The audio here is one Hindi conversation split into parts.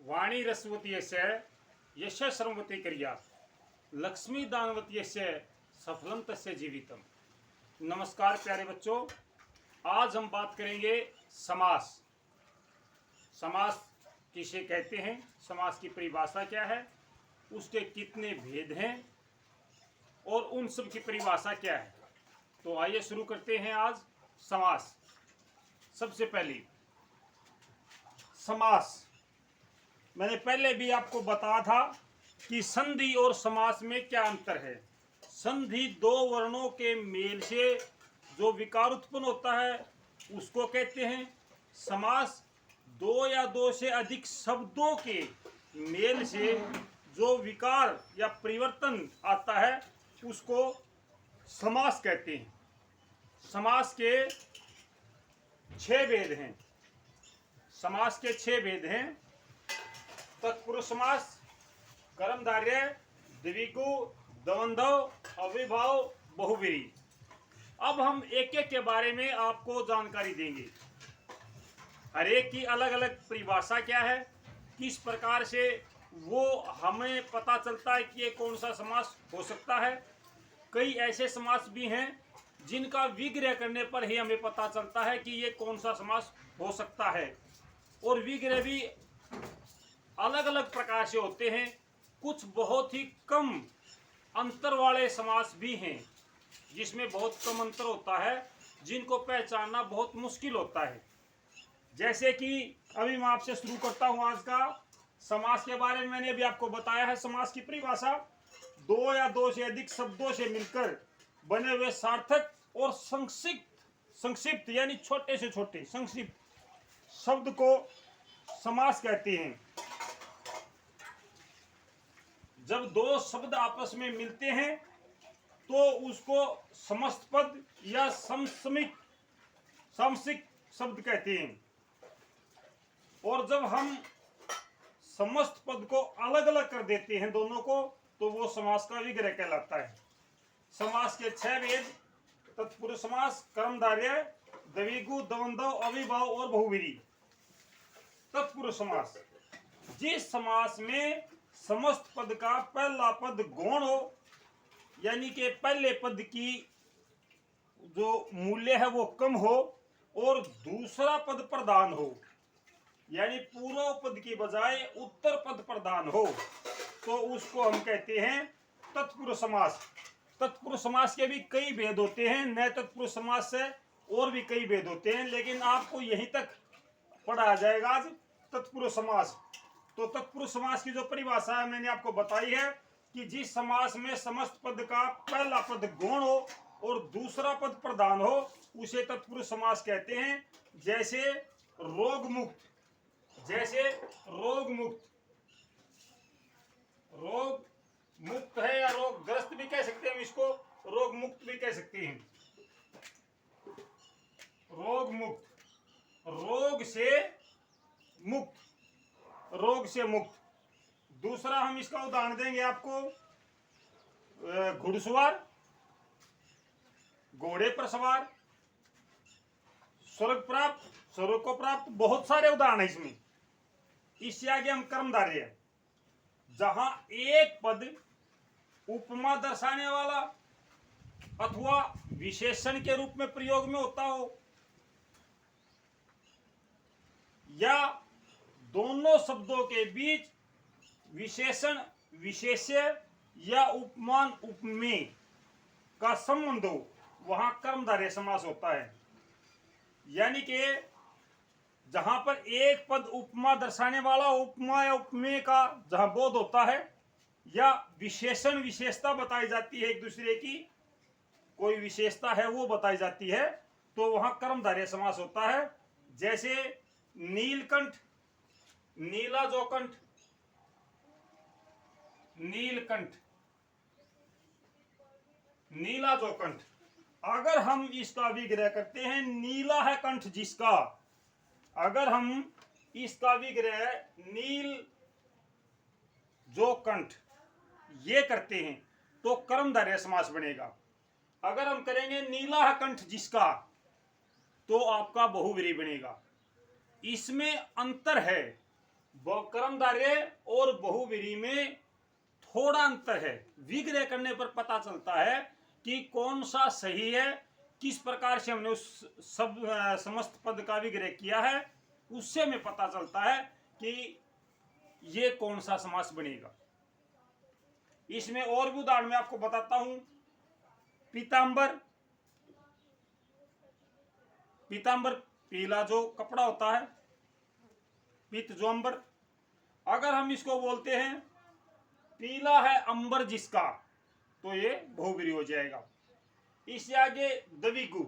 वाणी रसवती यश श्रमवती क्रिया लक्ष्मी दानवती सफलम तस्य जीवितम। नमस्कार प्यारे बच्चों, आज हम बात करेंगे समास। समास किसे कहते हैं, समास की परिभाषा क्या है, उसके कितने भेद हैं और उन सब की परिभाषा क्या है। तो आइए शुरू करते हैं आज समास। सबसे पहली समास, मैंने पहले भी आपको बताया था कि संधि और समास में क्या अंतर है। संधि दो वर्णों के मेल से जो विकार उत्पन्न होता है उसको कहते हैं। समास दो या दो से अधिक शब्दों के मेल से जो विकार या परिवर्तन आता है उसको समास कहते हैं। समास के 6 भेद हैं। समास के 6 भेद हैं। तत्पुरुष समास, कर्मधारय, द्विगु, द्वंद्व, अविभाव, बहुव्रीहि। अब हम एक एक के बारे में आपको जानकारी देंगे। हर एक की अलग अलग परिभाषा क्या है, किस प्रकार से वो हमें पता चलता है कि ये कौन सा समास हो सकता है। कई ऐसे समास भी हैं जिनका विग्रह करने पर ही हमें पता चलता है कि ये कौन सा समास हो सकता है। और विग्रह भी अलग अलग प्रकार से होते हैं। कुछ बहुत ही कम अंतर वाले समास भी हैं जिसमें बहुत कम अंतर होता है, जिनको पहचानना बहुत मुश्किल होता है। जैसे कि अभी मैं आपसे शुरू करता हूं आज का समास के बारे में। मैंने अभी आपको बताया है समास की परिभाषा, दो या दो से अधिक शब्दों से मिलकर बने हुए सार्थक और संक्षिप्त यानी छोटे से छोटे संक्षिप्त शब्द को समास कहते हैं। जब दो शब्द आपस में मिलते हैं तो उसको समस्त पद या समसिक शब्द कहते हैं। और जब हम समस्त पद को अलग अलग कर देते हैं दोनों को, तो वो समास का विग्रह कहलाता है। समास के 6 भेद: तत्पुरुष समास, कर्मधारय, द्विगु, द्वंद्व, अविभाव और बहुव्रीहि। तत्पुरुष समास, जिस समास में समस्त पद का पहला पद गौण हो, यानी कि पहले पद की जो मूल्य है वो कम हो और दूसरा पद प्रधान हो, यानी पूर्व पद की बजाय उत्तर पद प्रधान हो, तो उसको हम कहते हैं तत्पुरुष समास। तत्पुरुष समास के भी कई भेद होते हैं। नए तत्पुरुष समास से और भी कई भेद होते हैं, लेकिन आपको यहीं तक पढ़ाया जाएगा आज तत्पुरुष समास। तो तत्पुरुष समास की जो परिभाषा है मैंने आपको बताई है कि जिस समास में समस्त पद का पहला पद गौण हो और दूसरा पद प्रधान हो, उसे तत्पुरुष समास कहते हैं। जैसे रोग मुक्त, रोग मुक्त है या रोगग्रस्त भी कह सकते हैं, इसको रोग मुक्त भी कह सकते हैं। रोग मुक्त, रोग से मुक्त। दूसरा हम इसका उदाहरण देंगे आपको, घुड़सवार, घोड़े पर सवार, स्वर्ग प्राप्त, स्वर्ग को प्राप्त, बहुत सारे उदाहरण है इसमें। इससे आगे हम कर्मधारय है, जहां एक पद उपमा दर्शाने वाला अथवा विशेषण के रूप में प्रयोग में होता हो, या दोनों शब्दों के बीच विशेषण विशेष्य या उपमान उपमेय का संबंध हो, वहां कर्मधारय समास होता है। यानी कि जहां पर एक पद उपमा दर्शाने वाला, उपमा या उपमेय का जहां बोध होता है, या विशेषण विशेषता बताई जाती है, एक दूसरे की कोई विशेषता है वो बताई जाती है, तो वहां कर्मधारय समास होता है। जैसे नीलकंठ, नीला जो कंठ, नीलकंठ, नीला जो कंठ। अगर हम इसका विग्रह करते हैं, नीला है कंठ जिसका, अगर हम इसका विग्रह नील जो कंठ ये करते हैं तो कर्मधारय समास बनेगा। अगर हम करेंगे नीला है कंठ जिसका, तो आपका बहुव्रीहि बनेगा। इसमें अंतर है कर्मधारय और बहुव्रीहि में थोड़ा अंतर है। विग्रह करने पर पता चलता है कि कौन सा सही है, किस प्रकार से हमने उस सब समस्त पद का विग्रह किया है, उससे हमें पता चलता है कि ये कौन सा समास बनेगा। इसमें और भी उदाहरण मैं आपको बताता हूं। पीतांबर, पीतांबर पीला जो कपड़ा होता है, पीत जो अंबर। अगर हम इसको बोलते हैं पीला है अंबर जिसका, तो ये बहुव्रीहि हो जाएगा। इससे आगे दविगु,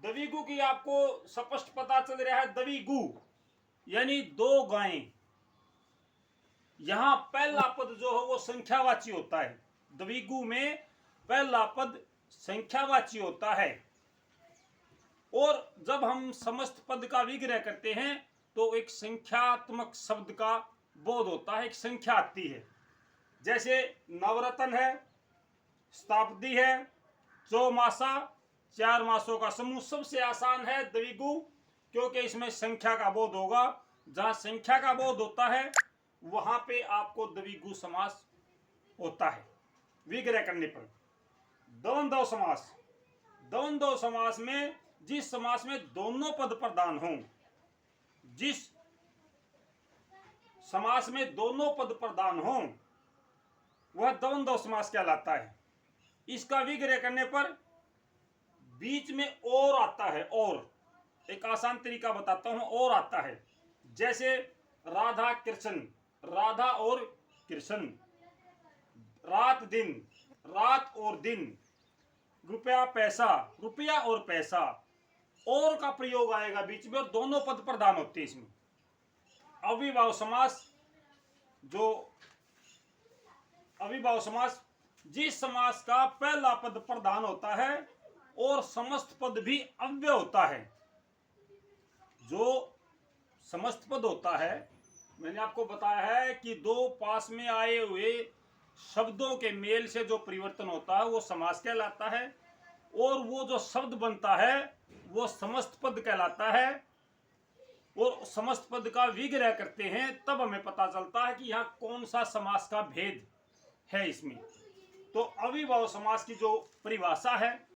दविगु की आपको स्पष्ट पता चल रहा है। दविगु यानी दो गायें। यहां पहला पद जो है वो संख्यावाची होता है। द्विगु में पहला पद संख्यावाची होता है। और जब हम समस्त पद का विग्रह करते हैं तो एक संख्यात्मक शब्द का बोध होता है, एक संख्या आती है। जैसे नवरत्न है, शताब्दी है, चौमासा, 4 मासों का समूह। सबसे आसान है द्विगु, क्योंकि इसमें संख्या का बोध होगा। जहां संख्या का बोध होता है वहां पे आपको द्विगु समास होता है विग्रह करने पर। द्वंद्व समास, द्वंद्व समास में जिस समास में दोनों पद प्रधान हों, जिस समास में दोनों पद प्रधान हों, वह द्वंद्व समास कहलाता है। इसका विग्रह करने पर बीच में और आता है। और एक आसान तरीका बताता हूं, और आता है। जैसे राधा कृष्ण, राधा और कृष्ण, रात दिन, रात और दिन, रुपया पैसा, रुपया और पैसा। और का प्रयोग आएगा बीच में, और दोनों पद प्रधान होते हैं इसमें। अविभाव समास, जो अविभाव समास, जिस समास का पहला पद प्रधान होता है और समस्त पद भी अव्यय होता है। जो समस्त पद होता है, मैंने आपको बताया है कि दो पास में आए हुए शब्दों के मेल से जो परिवर्तन होता है वो समास कहलाता है। और वो जो शब्द बनता है वो समस्त पद कहलाता है। और समस्त पद का विग्रह करते हैं तब हमें पता चलता है कि यहाँ कौन सा समास का भेद है इसमें। तो अविभाव समास की जो परिभाषा है